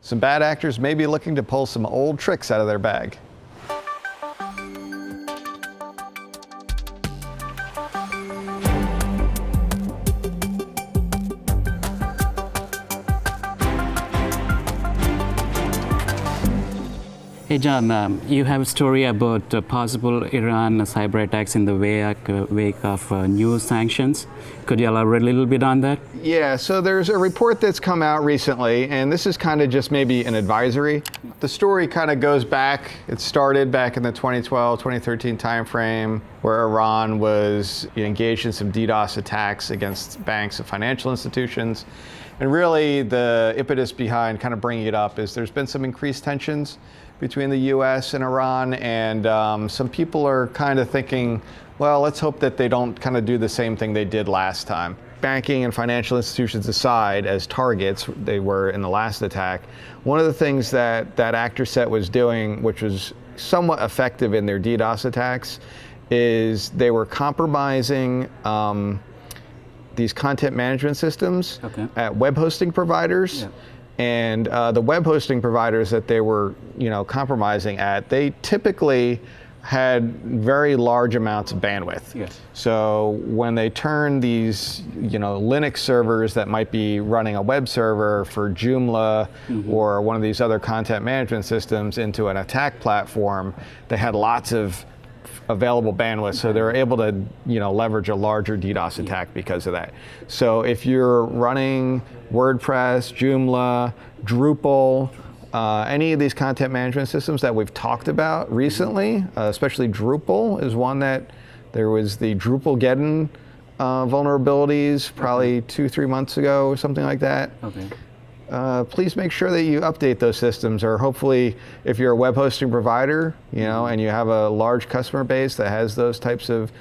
Some bad actors may be looking to pull some old tricks out of their bag. Hey John, you have a story about possible Iran cyber attacks in the wake of new sanctions. Could you elaborate a little bit on that? Yeah, so there's a report that's come out recently, and this is kind of just maybe an advisory. The story kind of goes back, it started back in the 2012, 2013 timeframe, where Iran was engaged in some DDoS attacks against banks and financial institutions. And really the impetus behind kind of bringing it up is there's been some increased tensions between the US and Iran, and some people are kind of thinking, well, let's hope that they don't kind of do the same thing they did last time. Banking and financial institutions aside, as targets they were in the last attack, one of the things that that actor set was doing, which was somewhat effective in their DDoS attacks, is they were compromising these content management systems at web hosting providers. Yeah. And the web hosting providers that they were, compromising at, they typically had very large amounts of bandwidth. Yes. So when they turn these, Linux servers that might be running a web server for Joomla or one of these other content management systems into an attack platform, they had lots of available bandwidth, so they're able to leverage a larger DDoS attack because of that. So if you're running WordPress, Joomla, Drupal, any of these content management systems that we've talked about recently, especially Drupal is one that there was the Drupal-Geddon vulnerabilities probably 2-3 months ago or something like that. Okay. Please make sure that you update those systems, or hopefully if you're a web hosting provider, and you have a large customer base that has those types of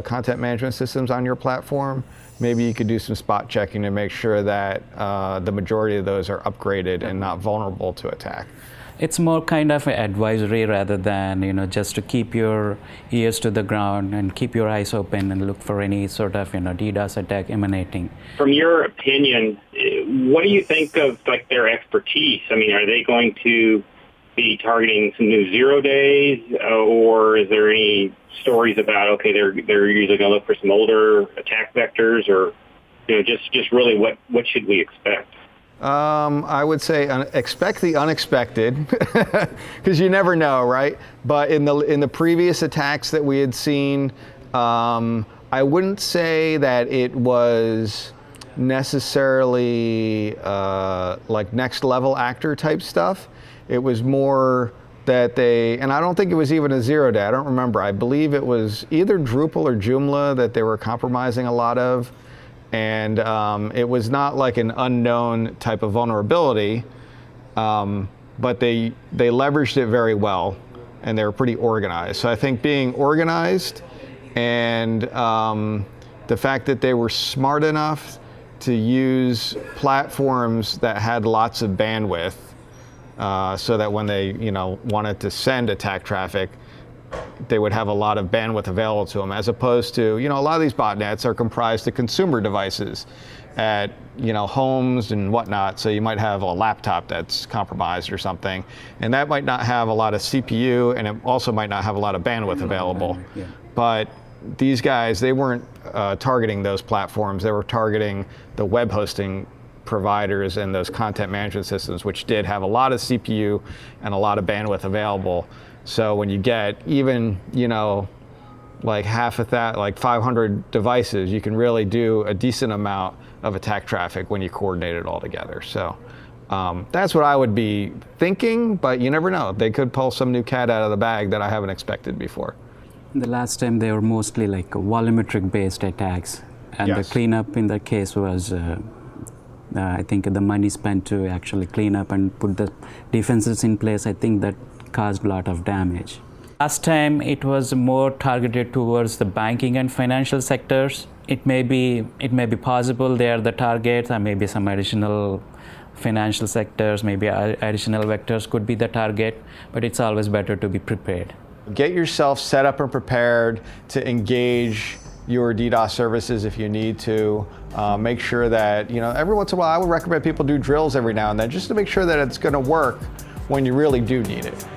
content management systems on your platform, maybe you could do some spot checking to make sure that the majority of those are upgraded and not vulnerable to attack. It's more kind of an advisory rather than, just to keep your ears to the ground and keep your eyes open and look for any sort of, DDoS attack emanating. From your opinion, what do you think of their expertise? I mean, are they going to be targeting some new 0 days, or is there any stories about, they're usually going to look for some older attack vectors, or just really what should we expect? I would say expect the unexpected, because you never know, right? But in the previous attacks that we had seen, I wouldn't say that it was necessarily like next level actor type stuff. It was more that and I don't think it was even a 0 day. I don't remember. I believe it was either Drupal or Joomla that they were compromising a lot of. And it was not like an unknown type of vulnerability, but they leveraged it very well, and they were pretty organized. So I think being organized and the fact that they were smart enough to use platforms that had lots of bandwidth, so that when they wanted to send attack traffic, they would have a lot of bandwidth available to them, as opposed to, a lot of these botnets are comprised of consumer devices at, homes and whatnot. So you might have a laptop that's compromised or something, and that might not have a lot of CPU, and it also might not have a lot of bandwidth available. Yeah. But these guys, they weren't targeting those platforms. They were targeting the web hosting providers and those content management systems, which did have a lot of CPU and a lot of bandwidth available. So when you get even, like half of that, like 500 devices, you can really do a decent amount of attack traffic when you coordinate it all together. So that's what I would be thinking, but you never know. They could pull some new cat out of the bag that I haven't expected before. The last time they were mostly like volumetric based attacks, and yes. The cleanup in that case was I think the money spent to actually clean up and put the defenses in place, I think that caused a lot of damage. Last time it was more targeted towards the banking and financial sectors. It may be possible they are the targets, or maybe some additional financial sectors, maybe additional vectors could be the target, but it's always better to be prepared. Get yourself set up and prepared to engage your DDoS services if you need to. Make sure that, every once in a while I would recommend people do drills every now and then just to make sure that it's going to work when you really do need it.